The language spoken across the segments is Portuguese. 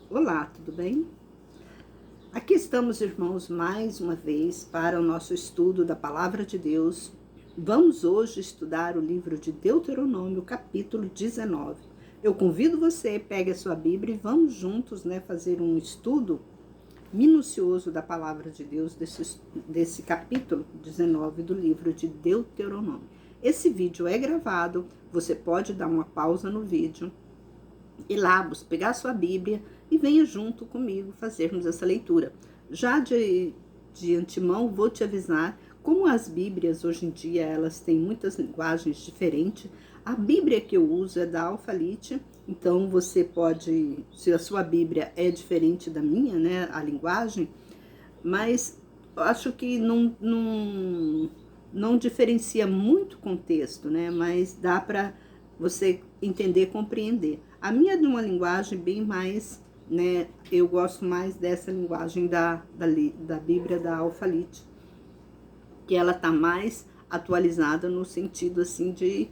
Olá, tudo bem? Aqui estamos, irmãos, mais uma vez para o nosso estudo da Palavra de Deus. Vamos hoje estudar o livro de Deuteronômio, capítulo 19. Eu convido você, pegue a sua Bíblia e vamos juntos, fazer um estudo minucioso da Palavra de Deus desse capítulo 19 do livro de Deuteronômio. Esse vídeo é gravado, você pode dar uma pausa no vídeo, ir lá, pegar a sua Bíblia e venha junto comigo fazermos essa leitura. Já de antemão, vou te avisar, como as Bíblias hoje em dia, elas têm muitas linguagens diferentes. A Bíblia que eu uso é da Alfalite, então você pode, se a sua Bíblia é diferente da minha, a linguagem, mas eu acho que não diferencia muito contexto, mas dá para você entender e compreender. A minha é de uma linguagem bem mais, eu gosto mais dessa linguagem da Bíblia da Alfalite, que ela está mais atualizada no sentido assim de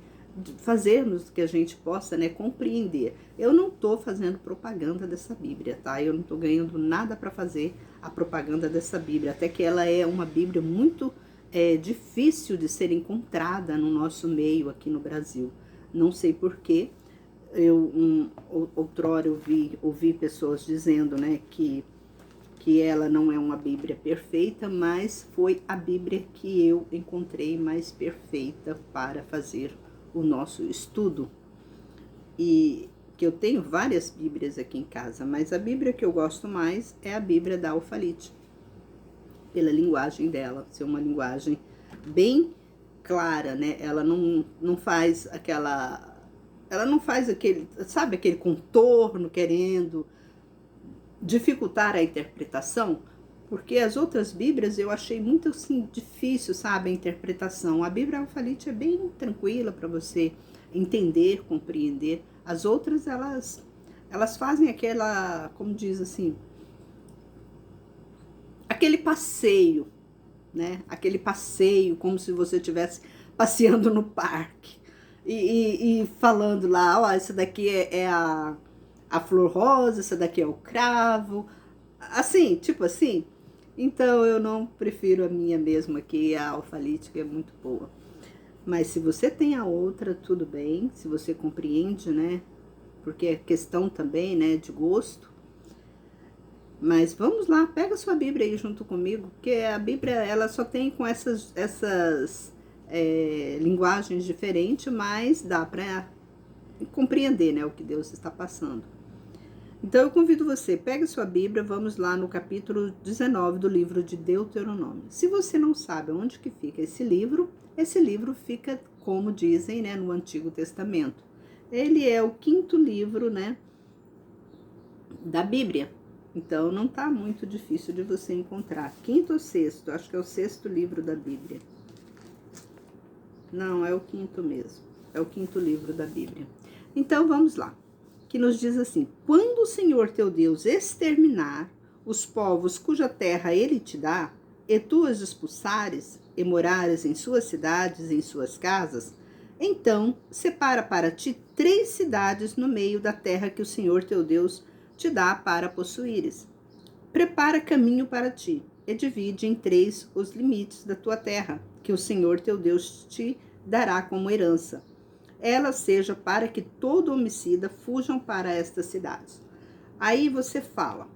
fazermos que a gente possa, compreender. Eu não estou fazendo propaganda dessa Bíblia, tá? Eu não estou ganhando nada para fazer a propaganda dessa Bíblia, até que ela é uma Bíblia muito difícil de ser encontrada no nosso meio aqui no Brasil. Não sei porquê. Outrora eu ouvi pessoas dizendo, que ela não é uma Bíblia perfeita, mas foi a Bíblia que eu encontrei mais perfeita para fazer o nosso estudo. E que eu tenho várias Bíblias aqui em casa, mas a Bíblia que eu gosto mais é a Bíblia da Alfalite, pela linguagem dela, ser uma linguagem bem clara, Ela não faz ela não faz aquele, sabe, aquele contorno querendo dificultar a interpretação, porque as outras Bíblias eu achei muito assim difícil, sabe, a interpretação. A Bíblia Alfalite é bem tranquila para você entender, compreender. As outras elas fazem aquela, como diz assim, aquele passeio, Aquele passeio como se você estivesse passeando no parque e falando lá, ó, essa daqui é a flor rosa, essa daqui é o cravo, assim, tipo assim. Então eu não prefiro a minha mesmo aqui, a Alfalite, que é muito boa. Mas se você tem a outra, tudo bem, se você compreende, porque é questão também, de gosto. Mas vamos lá, pega a sua Bíblia aí junto comigo, porque a Bíblia ela só tem com essas linguagens diferentes, mas dá para compreender, o que Deus está passando. Então eu convido você, pegue sua Bíblia, vamos lá no capítulo 19 do livro de Deuteronômio. Se você não sabe onde que fica esse livro fica, como dizem, no Antigo Testamento. Ele é o quinto livro, da Bíblia. Então não está muito difícil de você encontrar. Quinto ou sexto, acho que é o sexto livro da Bíblia. Não, é o quinto mesmo. É o quinto livro da Bíblia. Então vamos lá. Que nos diz assim: quando o Senhor teu Deus exterminar os povos cuja terra ele te dá, e tu os expulsares, e morares em suas cidades, em suas casas, então separa para ti 3 cidades no meio da terra que o Senhor teu Deus te dá para possuíres. Prepara caminho para ti, e divide em 3 os limites da tua terra, que o Senhor teu Deus te dará como herança. Ela seja para que todo homicida fujam para estas cidades. Aí você fala,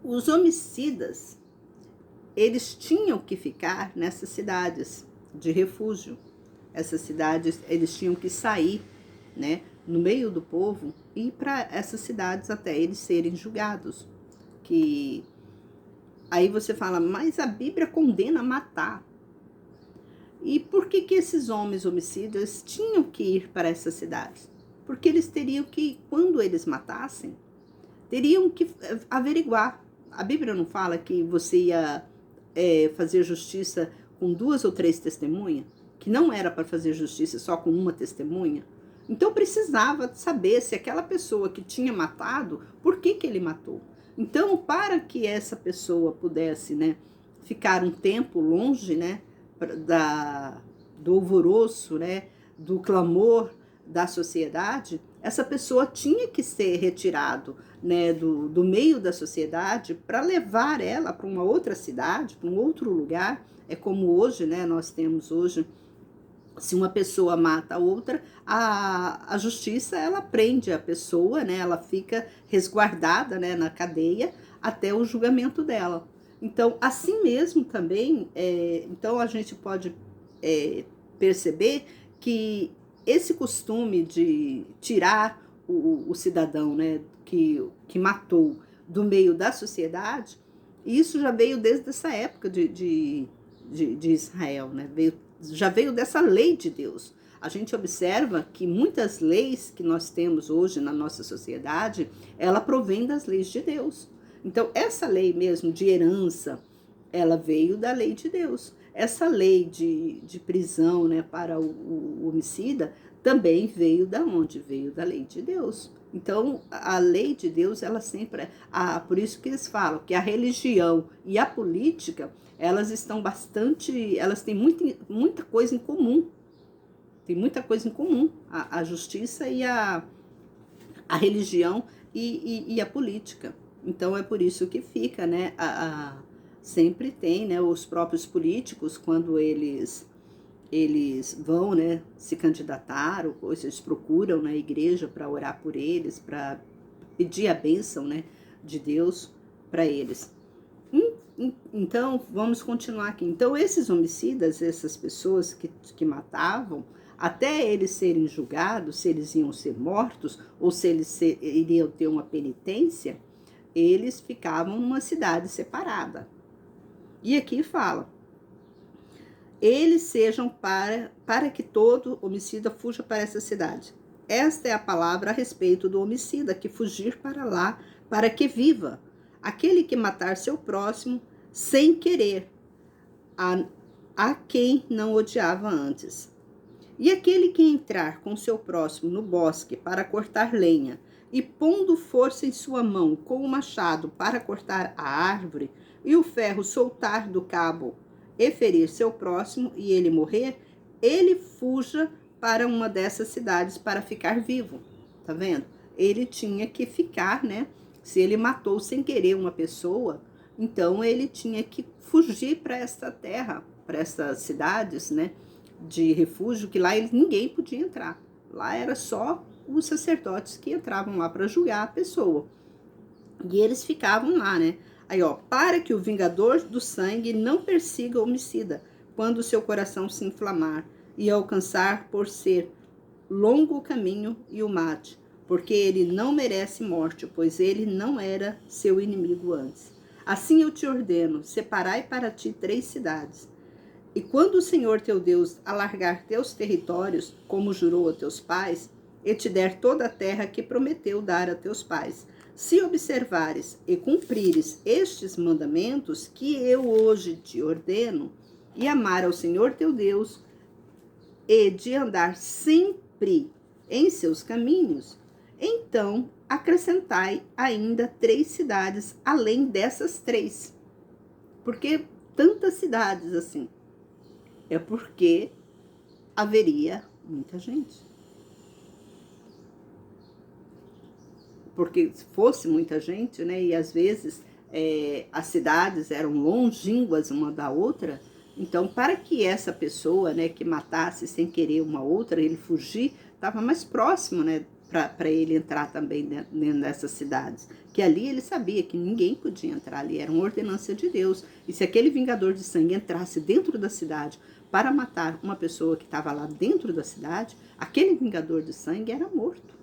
os homicidas, eles tinham que ficar nessas cidades de refúgio. Essas cidades, eles tinham que sair, no meio do povo e ir para essas cidades até eles serem julgados. Que aí você fala, mas a Bíblia condena a matar. E por que esses homens homicidas tinham que ir para essas cidades? Porque eles teriam que, quando eles matassem, teriam que averiguar. A Bíblia não fala que você ia fazer justiça com 2 ou 3 testemunhas? Que não era para fazer justiça só com uma testemunha? Então precisava saber se aquela pessoa que tinha matado, por que ele matou. Então, para que essa pessoa pudesse, ficar um tempo longe, do alvoroço, do clamor da sociedade, essa pessoa tinha que ser retirado, né, do meio da sociedade para levar ela para uma outra cidade, para um outro lugar. É como hoje, né, nós temos hoje, se uma pessoa mata a outra, a justiça, ela prende a pessoa, né, ela fica resguardada, né, na cadeia até o julgamento dela. Então, assim mesmo também, então a gente pode perceber que esse costume de tirar o cidadão, né, que matou do meio da sociedade, isso já veio desde essa época de Israel, né? Já veio dessa lei de Deus. A gente observa que muitas leis que nós temos hoje na nossa sociedade, ela provém das leis de Deus. Então, essa lei mesmo de herança, ela veio da lei de Deus. Essa lei de prisão, né, para o homicida também veio da onde? Veio da lei de Deus. Então, a lei de Deus, ela sempre... por isso que eles falam que a religião e a política, elas estão bastante... Elas têm muita coisa em comum. Tem muita coisa em comum. A justiça e a religião e a política. Então, é por isso que fica, né? Sempre tem, né, os próprios políticos, quando eles vão, né, se candidatar, ou eles procuram na igreja para orar por eles, para pedir a bênção, né, de Deus para eles. Então, vamos continuar aqui. Então, esses homicidas, essas pessoas que matavam, até eles serem julgados, se eles iam ser mortos, ou se eles iriam ter uma penitência, eles ficavam numa cidade separada. E aqui fala, eles sejam para que todo homicida fuja para essa cidade. Esta é a palavra a respeito do homicida, que fugir para lá, para que viva. Aquele que matar seu próximo sem querer, a quem não odiava antes. E aquele que entrar com seu próximo no bosque para cortar lenha, e pondo força em sua mão com o machado para cortar a árvore, e o ferro soltar do cabo e ferir seu próximo, e ele morrer, ele fuja para uma dessas cidades para ficar vivo. Tá vendo? Ele tinha que ficar, né? Se ele matou sem querer uma pessoa, então ele tinha que fugir para esta terra, para essas cidades, né, de refúgio, que lá ninguém podia entrar. Lá era só os sacerdotes que entravam lá para julgar a pessoa. E eles ficavam lá, né? Aí, ó, para que o vingador do sangue não persiga o homicida, quando seu coração se inflamar e alcançar por ser longo o caminho e o mate, porque ele não merece morte, pois ele não era seu inimigo antes. Assim eu te ordeno, separai para ti 3 cidades. E quando o Senhor teu Deus alargar teus territórios, como jurou a teus pais, e te der toda a terra que prometeu dar a teus pais, se observares e cumprires estes mandamentos que eu hoje te ordeno, e amar ao Senhor teu Deus, e de andar sempre em seus caminhos, então acrescentai ainda 3 cidades além dessas 3. Por que tantas cidades assim? É porque haveria muita gente. Porque se fosse muita gente, né, e às vezes as cidades eram longínquas uma da outra, então para que essa pessoa, né, que matasse sem querer uma outra, ele fugir, estava mais próximo, né, para ele entrar também dentro dessas cidades. Que ali ele sabia que ninguém podia entrar ali, era uma ordenança de Deus. E se aquele vingador de sangue entrasse dentro da cidade para matar uma pessoa que estava lá dentro da cidade, aquele vingador de sangue era morto.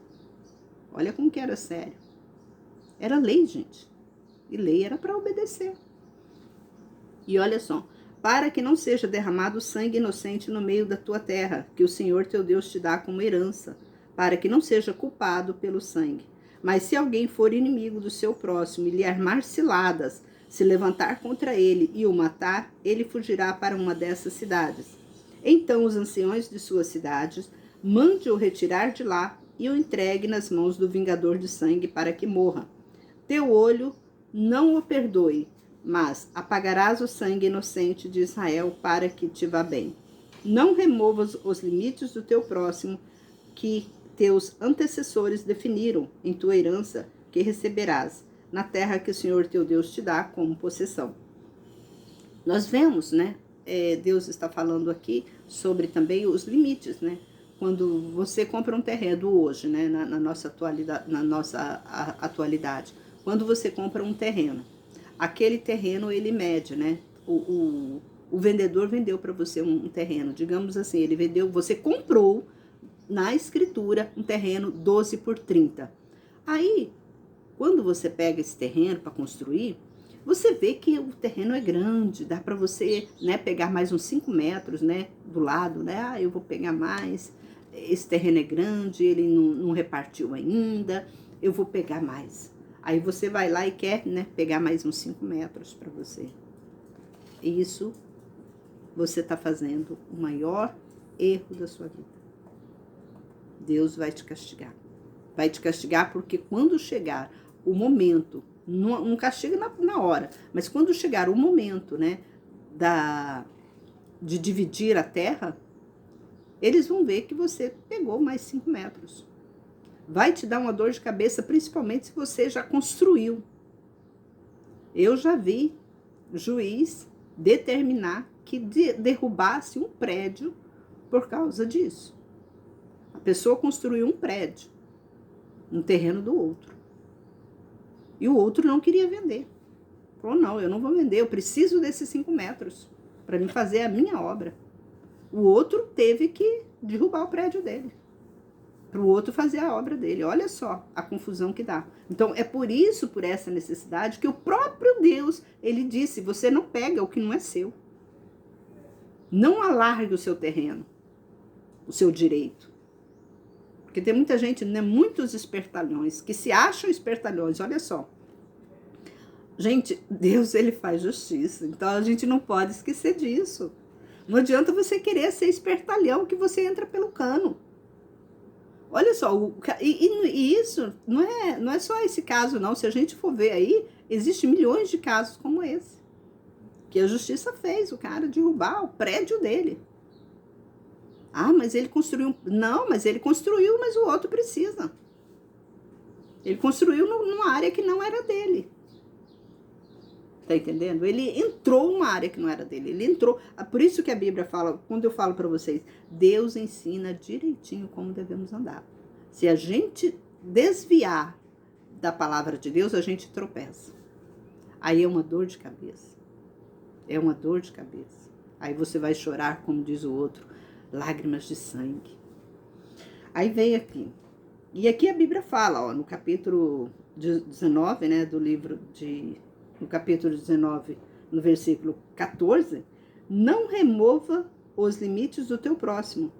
Olha como que era sério. Era lei, gente. E lei era para obedecer. E olha só, para que não seja derramado sangue inocente no meio da tua terra, que o Senhor teu Deus te dá como herança, para que não seja culpado pelo sangue. Mas se alguém for inimigo do seu próximo e lhe armar ciladas, se levantar contra ele e o matar, ele fugirá para uma dessas cidades. Então os anciões de suas cidades mande-o retirar de lá e o entregue nas mãos do vingador de sangue para que morra. Teu olho não o perdoe, mas apagarás o sangue inocente de Israel para que te vá bem. Não removas os limites do teu próximo, que teus antecessores definiram em tua herança que receberás, na terra que o Senhor teu Deus te dá como possessão. Nós vemos, né? Deus está falando aqui sobre também os limites, né? Quando você compra um terreno hoje, né? Na nossa atualidade, quando você compra um terreno, aquele terreno ele mede, né? O vendedor vendeu para você um terreno, digamos assim, ele vendeu, você comprou na escritura um terreno 12 por 30. Aí, quando você pega esse terreno para construir, você vê que o terreno é grande, dá para você, né, pegar mais uns 5 metros, né, do lado, né? Ah, eu vou pegar mais, esse terreno é grande, ele não repartiu ainda, eu vou pegar mais. Aí você vai lá e quer, né, pegar mais uns 5 metros para você. Isso você está fazendo o maior erro da sua vida. Deus vai te castigar. Vai te castigar porque quando chegar o momento, não castiga na hora, mas quando chegar o momento, né, de dividir a terra, eles vão ver que você pegou mais 5 metros. Vai te dar uma dor de cabeça, principalmente se você já construiu. Eu já vi juiz determinar que derrubasse um prédio por causa disso. A pessoa construiu um prédio no terreno do outro. E o outro não queria vender. Falou, não, eu não vou vender, eu preciso desses 5 metros para me fazer a minha obra. O outro teve que derrubar o prédio dele, para o outro fazer a obra dele. Olha só a confusão que dá. Então, é por isso, por essa necessidade, que o próprio Deus, ele disse, você não pega o que não é seu. Não alargue o seu terreno, o seu direito. Porque tem muita gente, né, muitos espertalhões, que se acham espertalhões, olha só. Gente, Deus, ele faz justiça, então a gente não pode esquecer disso. Não adianta você querer ser espertalhão que você entra pelo cano. Olha só, e isso não é só esse caso, não. Se a gente for ver aí, existem milhões de casos como esse. Que a justiça fez o cara derrubar o prédio dele. Ah, mas ele construiu. Não, mas ele construiu, mas o outro precisa. Ele construiu numa área que não era dele. Tá entendendo? Ele entrou numa área que não era dele. Ele entrou. Por isso que a Bíblia fala, quando eu falo para vocês, Deus ensina direitinho como devemos andar. Se a gente desviar da palavra de Deus, a gente tropeça. Aí é uma dor de cabeça. É uma dor de cabeça. Aí você vai chorar, como diz o outro, lágrimas de sangue. Aí vem aqui. E aqui a Bíblia fala, ó, no capítulo 19, né, do livro no capítulo 19, no versículo 14, não remova os limites do teu próximo,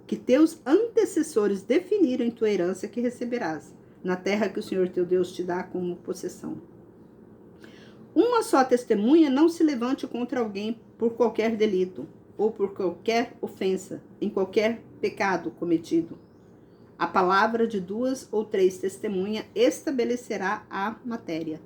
que teus antecessores definiram em tua herança que receberás, na terra que o Senhor teu Deus te dá como possessão. Uma só testemunha não se levante contra alguém por qualquer delito, ou por qualquer ofensa, em qualquer pecado cometido. A palavra de 2 ou 3 testemunhas estabelecerá a matéria.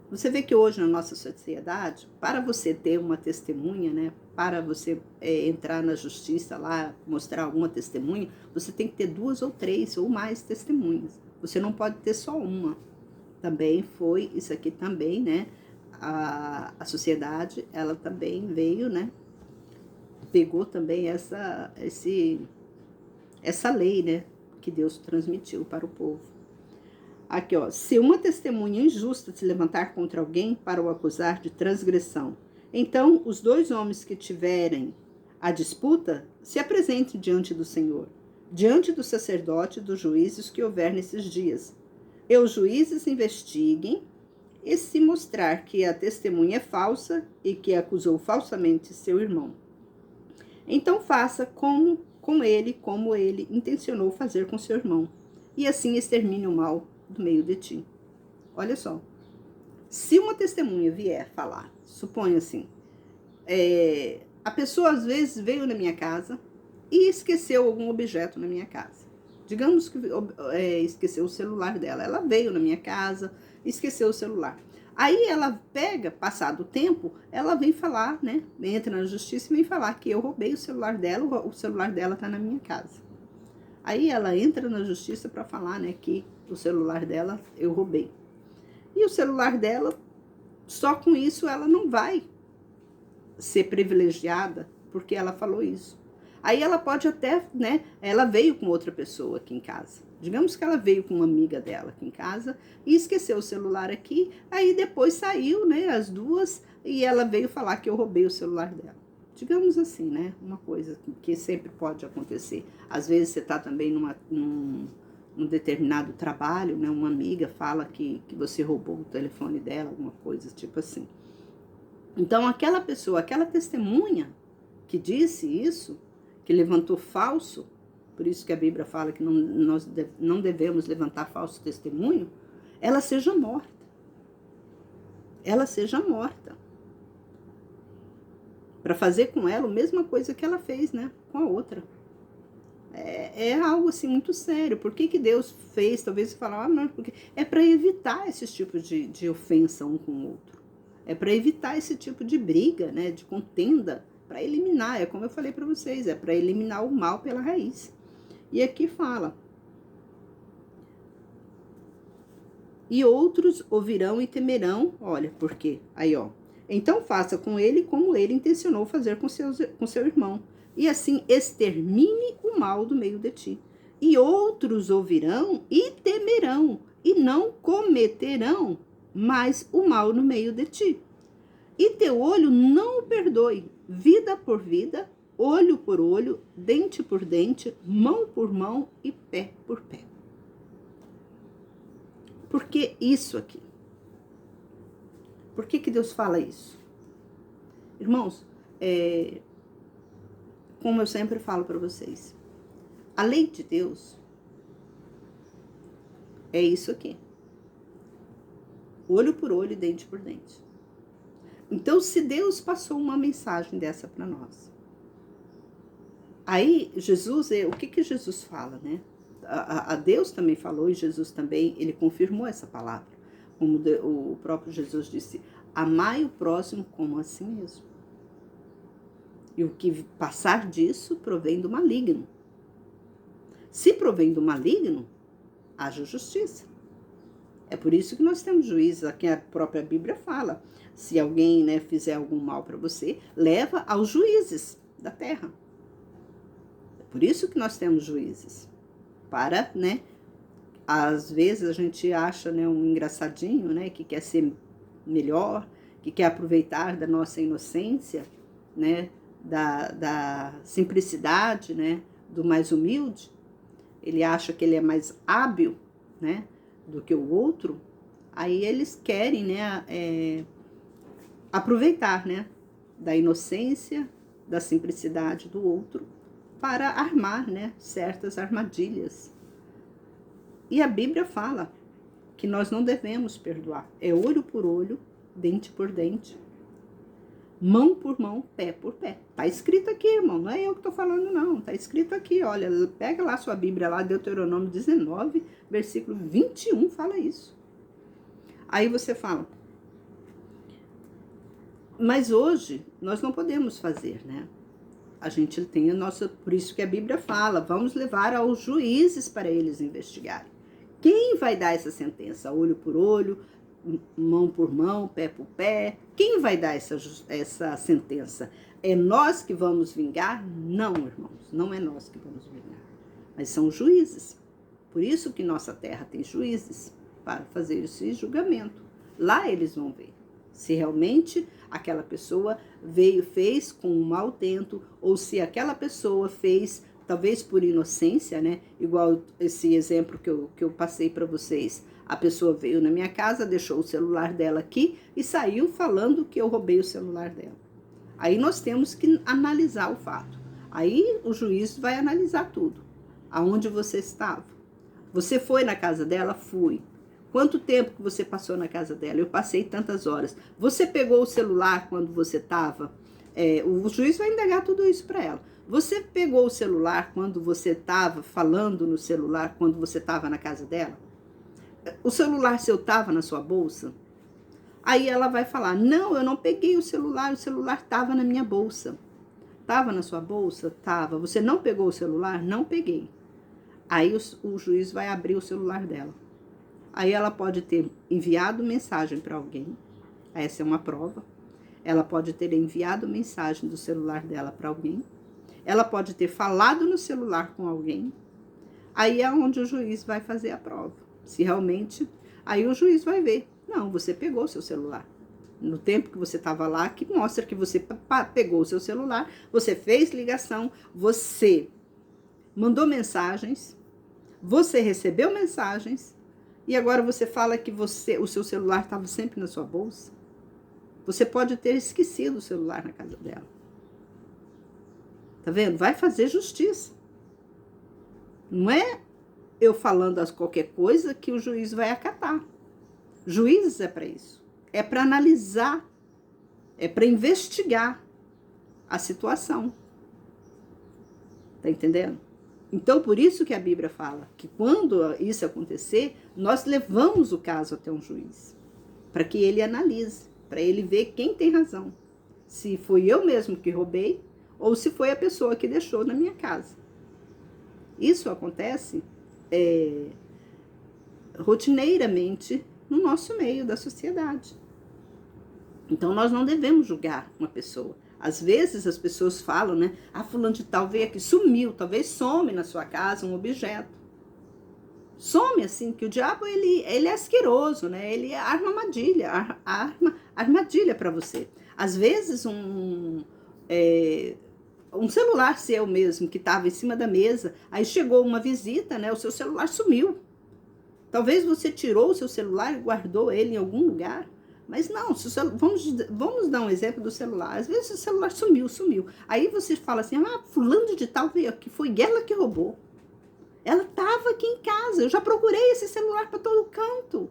Você vê que hoje na nossa sociedade, para você ter uma testemunha, né, para você entrar na justiça lá, mostrar alguma testemunha, você tem que ter 2 ou 3 ou mais testemunhas. Você não pode ter só uma. Também foi, isso aqui também, né, a sociedade, ela também veio, né, pegou também essa lei, né, que Deus transmitiu para o povo. Aqui, ó, se uma testemunha injusta se levantar contra alguém para o acusar de transgressão, então os 2 homens que tiverem a disputa se apresentem diante do Senhor, diante do sacerdote e dos juízes que houver nesses dias. E os juízes investiguem, e se mostrar que a testemunha é falsa e que acusou falsamente seu irmão, então faça com ele como ele intencionou fazer com seu irmão, e assim extermine o mal do meio de ti. Olha só, se uma testemunha vier falar, suponha assim, a pessoa às vezes veio na minha casa e esqueceu algum objeto na minha casa. Digamos que esqueceu o celular dela. Ela veio na minha casa, esqueceu o celular. Aí ela pega, passado o tempo, ela vem falar, né? Entra na justiça e vem falar que eu roubei o celular dela está na minha casa. Aí ela entra na justiça para falar, né, que o celular dela eu roubei. E o celular dela, só com isso ela não vai ser privilegiada, porque ela falou isso. Aí ela pode até, né, ela veio com outra pessoa aqui em casa. Digamos que ela veio com uma amiga dela aqui em casa e esqueceu o celular aqui, aí depois saiu, né, as duas, e ela veio falar que eu roubei o celular dela. Digamos assim, né, uma coisa que sempre pode acontecer. Às vezes você está também num determinado trabalho, né, uma amiga fala que você roubou o telefone dela, alguma coisa tipo assim. Então, aquela pessoa, aquela testemunha que disse isso, que levantou falso, por isso que a Bíblia fala que nós não devemos levantar falso testemunho, ela seja morta. Ela seja morta. Para fazer com ela a mesma coisa que ela fez, né, com a outra. É algo assim muito sério. Por que Deus fez? Talvez você fale, não, porque é para evitar esses tipos de ofensa um com o outro. É para evitar esse tipo de briga, né, de contenda, para eliminar, é como eu falei para vocês, é para eliminar o mal pela raiz. E aqui fala: e outros ouvirão e temerão, olha, por quê? Aí, ó, então faça com ele como ele intencionou fazer com seu irmão, e assim extermine o mal do meio de ti. E outros ouvirão e temerão, e não cometerão mais o mal no meio de ti. E teu olho não o perdoe, vida por vida, olho por olho, dente por dente, mão por mão e pé por pé. Por que isso aqui? Por que Deus fala isso? Irmãos, como eu sempre falo para vocês, a lei de Deus é isso aqui. Olho por olho, dente por dente. Então, se Deus passou uma mensagem dessa para nós, aí Jesus, o que Jesus fala, né? A Deus também falou, e Jesus também, ele confirmou essa palavra. Como o próprio Jesus disse, amai o próximo como a si mesmo. E o que passar disso provém do maligno. Se provém do maligno, haja justiça. É por isso que nós temos juízes, aqui a própria Bíblia fala. Se alguém, né, fizer algum mal para você, leva aos juízes da terra. É por isso que nós temos juízes. Para, né, às vezes a gente acha, né, um engraçadinho, né, que quer ser melhor, que quer aproveitar da nossa inocência, né, da simplicidade, né, do mais humilde. Ele acha que ele é mais hábil, né, do que o outro. Aí eles querem, né, aproveitar, né, da inocência, da simplicidade do outro para armar, né, certas armadilhas. E a Bíblia fala que nós não devemos perdoar. É olho por olho, dente por dente, mão por mão, pé por pé. Tá escrito aqui, irmão, não é eu que tô falando não, tá escrito aqui, olha, pega lá sua Bíblia lá, Deuteronômio 19, versículo 21, fala isso. Aí você fala, mas hoje nós não podemos fazer, né? A gente tem a nossa, por isso que a Bíblia fala, vamos levar aos juízes para eles investigarem. Quem vai dar essa sentença? Olho por olho, mão por mão, pé por pé. Quem vai dar essa sentença? É nós que vamos vingar? Não, irmãos, não é nós que vamos vingar. Mas são juízes. Por isso que nossa terra tem juízes, para fazer esse julgamento. Lá eles vão ver se realmente aquela pessoa fez com um mau tento, ou se aquela pessoa fez, talvez por inocência, né? Igual esse exemplo que eu passei para vocês. A pessoa veio na minha casa, deixou o celular dela aqui e saiu falando que eu roubei o celular dela. Aí nós temos que analisar o fato. Aí o juiz vai analisar tudo. Aonde você estava? Você foi na casa dela? Fui. Quanto tempo que você passou na casa dela? Eu passei tantas horas. Você pegou o celular quando você estava? O juiz vai indagar tudo isso para ela. Você pegou o celular quando você estava falando no celular, quando você estava na casa dela? O celular seu estava na sua bolsa? Aí ela vai falar, não, eu não peguei o celular estava na minha bolsa. Estava na sua bolsa? Estava. Você não pegou o celular? Não peguei. Aí o juiz vai abrir o celular dela. Aí ela pode ter enviado mensagem para alguém. Essa é uma prova. Ela pode ter enviado mensagem do celular dela para alguém. Ela pode ter falado no celular com alguém. Aí é onde o juiz vai fazer a prova. Se realmente... Aí o juiz vai ver. Não, você pegou o seu celular. No tempo que você estava lá, que mostra que você pegou o seu celular, você fez ligação, você mandou mensagens, você recebeu mensagens, e agora você fala que o seu celular estava sempre na sua bolsa. Você pode ter esquecido o celular na casa dela. Tá vendo? Vai fazer justiça. Não é eu falando qualquer coisa que o juiz vai acatar. Juízes é para isso. É para analisar, é para investigar a situação. Tá entendendo? Então, por isso que a Bíblia fala que quando isso acontecer, nós levamos o caso até um juiz, para que ele analise, para ele ver quem tem razão. Se foi eu mesmo que roubei ou se foi a pessoa que deixou na minha casa. Isso acontece rotineiramente no nosso meio da sociedade. Então, nós não devemos julgar uma pessoa. Às vezes as pessoas falam, né? Ah, fulano de tal veio aqui, sumiu, talvez some na sua casa um objeto. Some assim, que o diabo ele é asqueroso, né? Ele arma armadilha para você. Às vezes um celular seu mesmo, que estava em cima da mesa, aí chegou uma visita, né? O seu celular sumiu. Talvez você tirou o seu celular e guardou ele em algum lugar. Mas não, vamos dar um exemplo do celular. Às vezes o celular sumiu. Aí você fala assim, fulano de tal veio aqui, foi ela que roubou. Ela estava aqui em casa, eu já procurei esse celular para todo canto.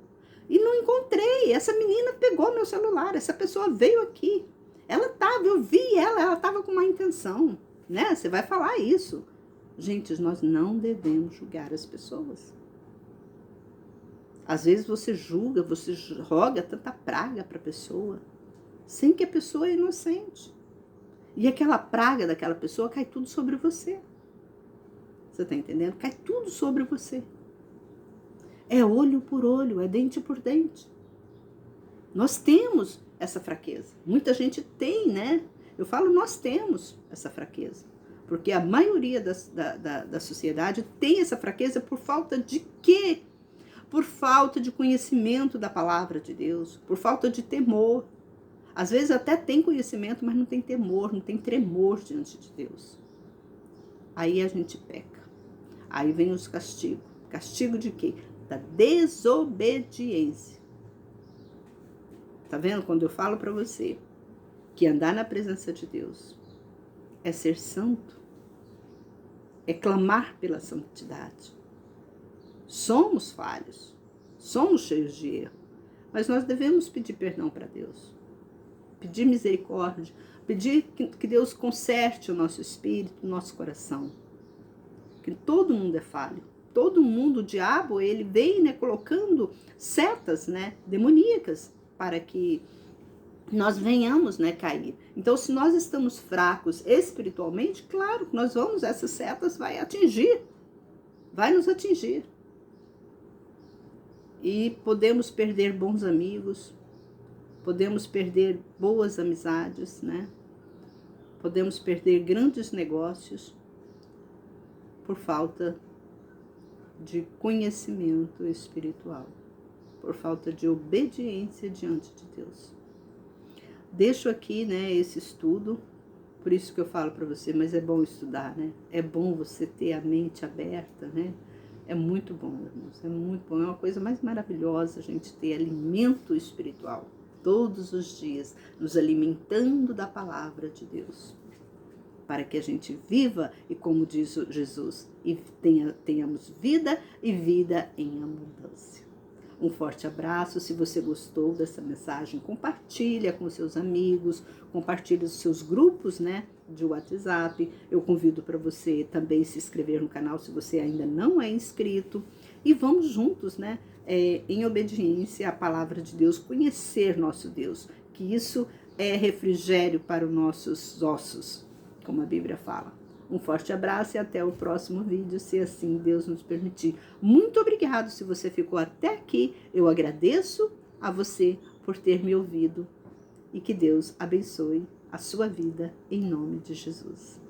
E não encontrei, essa menina pegou meu celular, essa pessoa veio aqui. Ela estava, eu vi ela estava com má intenção, né? Você vai falar isso. Gente, nós não devemos julgar as pessoas. Às vezes você julga, você roga tanta praga para a pessoa, sem que a pessoa é inocente. E aquela praga daquela pessoa cai tudo sobre você. Você está entendendo? Cai tudo sobre você. É olho por olho, é dente por dente. Nós temos essa fraqueza. Muita gente tem, né? Eu falo, nós temos essa fraqueza. Porque a maioria da sociedade tem essa fraqueza por falta de quê? Por falta de conhecimento da palavra de Deus, por falta de temor. Às vezes até tem conhecimento, mas não tem temor, não tem tremor diante de Deus. Aí a gente peca. Aí vem os castigos. Castigo de quê? Da desobediência. Tá vendo? Quando eu falo para você que andar na presença de Deus é ser santo, é clamar pela santidade. Somos falhos, somos cheios de erro, mas nós devemos pedir perdão para Deus, pedir misericórdia, pedir que Deus conserte o nosso espírito, o nosso coração, que todo mundo é falho, todo mundo, o diabo, ele vem, né, colocando setas, né, demoníacas para que nós venhamos, né, cair. Então, se nós estamos fracos espiritualmente, claro que nós vamos, essas setas vai nos atingir. E podemos perder bons amigos, podemos perder boas amizades, né? Podemos perder grandes negócios por falta de conhecimento espiritual, por falta de obediência diante de Deus. Deixo aqui, né, esse estudo, por isso que eu falo para você, mas é bom estudar, né? É bom você ter a mente aberta, né? É muito bom, irmãos, é muito bom. É uma coisa mais maravilhosa a gente ter alimento espiritual todos os dias, nos alimentando da palavra de Deus, para que a gente viva e, como diz Jesus, e tenhamos vida e vida em abundância. Um forte abraço. Se você gostou dessa mensagem, compartilha com seus amigos, compartilha os seus grupos, né, de WhatsApp. Eu convido para você também se inscrever no canal se você ainda não é inscrito. E vamos juntos, né, em obediência à palavra de Deus, conhecer nosso Deus, que isso é refrigério para os nossos ossos, como a Bíblia fala. Um forte abraço e até o próximo vídeo, se assim Deus nos permitir. Muito obrigado se você ficou até aqui. Eu agradeço a você por ter me ouvido. E que Deus abençoe a sua vida, em nome de Jesus.